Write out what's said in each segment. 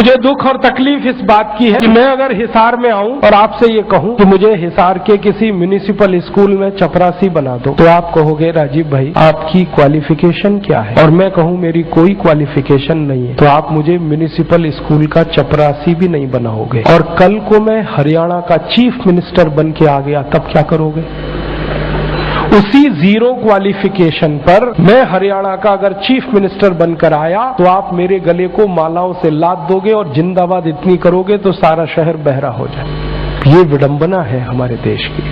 मुझे दुख और तकलीफ इस बात की है कि मैं अगर हिसार में आऊं और आपसे ये कहूं कि मुझे हिसार के किसी म्युनिसिपल स्कूल में चपरासी बना दो, तो आप कहोगे राजीव भाई आपकी क्वालिफिकेशन क्या है, और मैं कहूं मेरी कोई क्वालिफिकेशन नहीं है, तो आप मुझे म्युनिसिपल स्कूल का चपरासी भी नहीं बनाओगे। और कल को मैं हरियाणा का चीफ मिनिस्टर बन के आ गया, तब क्या करोगे? उसी जीरो क्वालिफिकेशन पर मैं हरियाणा का अगर चीफ मिनिस्टर बनकर आया तो आप मेरे गले को मालाओं से लाद दोगे और जिंदाबाद इतनी करोगे तो सारा शहर बहरा हो जाए। ये विडंबना है हमारे देश की।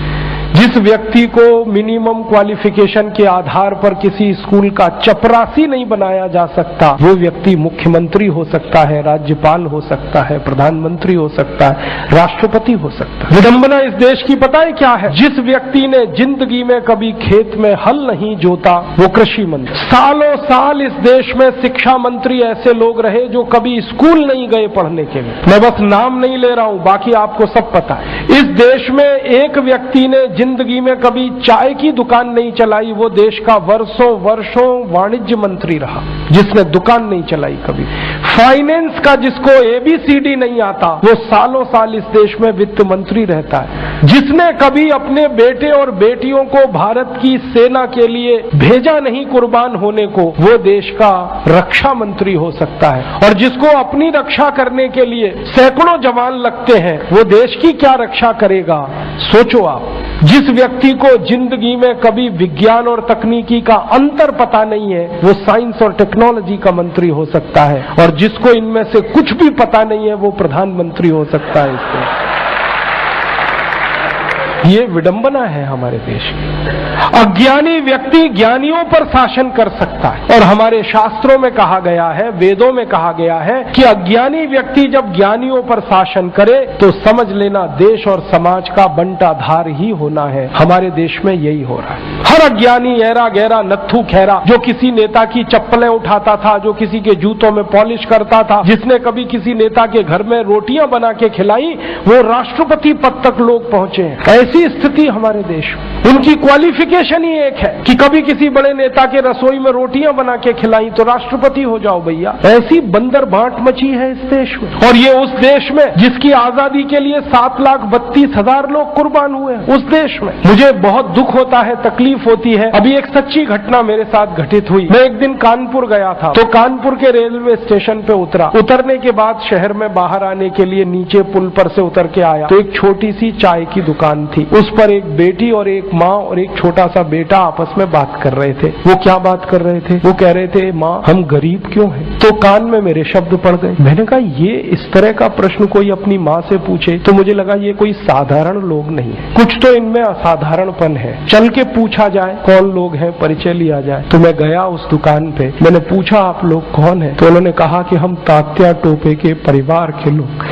जिस व्यक्ति को मिनिमम क्वालिफिकेशन के आधार पर किसी स्कूल का चपरासी नहीं बनाया जा सकता, वो व्यक्ति मुख्यमंत्री हो सकता है, राज्यपाल हो सकता है, प्रधानमंत्री हो सकता है, राष्ट्रपति हो सकता है। विडंबना इस देश की पता है क्या है? जिस व्यक्ति ने जिंदगी में कभी खेत में हल नहीं जोता वो कृषि मंत्री। सालों साल इस देश में शिक्षा मंत्री ऐसे लोग रहे जो कभी स्कूल नहीं गए पढ़ने के लिए। मैं बस नाम नहीं ले रहा हूं, बाकी आपको सब पता है। इस देश में एक व्यक्ति ने जिंदगी में कभी चाय की दुकान नहीं चलाई, वो देश का वर्षों वाणिज्य मंत्री रहा जिसने दुकान नहीं चलाई कभी। फाइनेंस का जिसको ABCD नहीं आता वो सालों साल इस देश में वित्त मंत्री रहता है। जिसने कभी अपने बेटे और बेटियों को भारत की सेना के लिए भेजा नहीं कुर्बान होने को, वो देश का रक्षा मंत्री हो सकता है। और जिसको अपनी रक्षा करने के लिए सैकड़ों जवान लगते हैं वो देश की क्या रक्षा करेगा? सोचो आप। जिस व्यक्ति को जिंदगी में कभी विज्ञान और तकनीकी का अंतर पता नहीं है वो साइंस और टेक्नोलॉजी का मंत्री हो सकता है, और जिसको इनमें से कुछ भी पता नहीं है वो प्रधानमंत्री हो सकता है। इससे ये विडंबना है हमारे देश की। अज्ञानी व्यक्ति ज्ञानियों पर शासन कर सकता है, और हमारे शास्त्रों में कहा गया है, वेदों में कहा गया है कि अज्ञानी व्यक्ति जब ज्ञानियों पर शासन करे तो समझ लेना देश और समाज का बंटाधार ही होना है। हमारे देश में यही हो रहा है। हर अज्ञानी ऐरा गहरा नत्थु खैरा जो किसी नेता की चप्पलें उठाता था, जो किसी के जूतों में पॉलिश करता था, जिसने कभी किसी नेता के घर में रोटियां बना के खिलाई, वो राष्ट्रपति पद तक लोग पहुंचे हैं। ऐसी स्थिति हमारे देश में। उनकी क्वालिफिकेशन ही एक है कि कभी किसी बड़े नेता के रसोई में रोटियां बना के खिलाई तो राष्ट्रपति हो जाओ भैया। ऐसी बंदर बांट मची है इस देश में। और ये उस देश में जिसकी आजादी के लिए 7,32,000 लोग कुर्बान हुए, उस देश में। मुझे बहुत दुख होता है, तकलीफ होती है। अभी एक सच्ची घटना मेरे साथ घटित हुई। मैं एक दिन कानपुर गया था, तो कानपुर के रेलवे स्टेशन पे उतरा। उतरने के बाद शहर में बाहर आने के लिए नीचे पुल पर से उतर के आया तो एक छोटी सी चाय की दुकान थी। उस पर एक बेटी और एक माँ और एक छोटा सा बेटा आपस में बात कर रहे थे। वो क्या बात कर रहे थे? वो कह रहे थे, माँ हम गरीब क्यों हैं? तो कान में मेरे शब्द पड़ गए। मैंने कहा ये इस तरह का प्रश्न कोई अपनी माँ से पूछे तो मुझे लगा ये कोई साधारण लोग नहीं है, कुछ तो इनमें असाधारणपन है। चल के पूछा जाए कौन लोग हैं, परिचय लिया जाए। तो मैं गया उस दुकान पे, मैंने पूछा आप लोग कौन है? तो उन्होंने कहा कि हम तात्या टोपे के परिवार के लोग।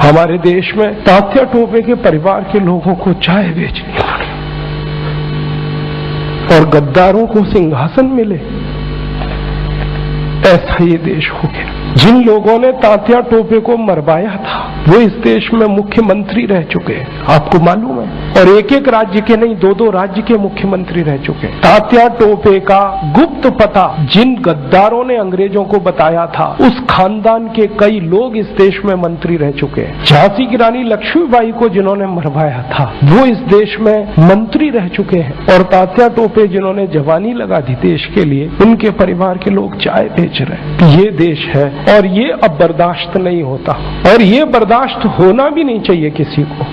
हमारे देश में तात्या टोपे के परिवार के लोगों को चाय बेचनी पड़ी और गद्दारों को सिंहासन मिले। ऐसा ये देश हो गया। जिन लोगों ने तात्या टोपे को मरवाया था वो इस देश में मुख्यमंत्री रह चुके हैं, आपको मालूम है। और एक एक राज्य के नहीं, 2-2 राज्य के मुख्यमंत्री रह चुके हैं। तात्या टोपे का गुप्त पता जिन गद्दारों ने अंग्रेजों को बताया था, उस खानदान के कई लोग इस देश में मंत्री रह चुके हैं। झांसी की रानी लक्ष्मीबाई को जिन्होंने मरवाया था वो इस देश में मंत्री रह चुके हैं। और तात्या टोपे जिन्होंने जवानी लगा दी देश के लिए, उनके परिवार के लोग चाय बेच रहे हैं। ये देश है और ये अब बर्दाश्त नहीं होता, और ये बर्दाश्त होना भी नहीं चाहिए किसी को।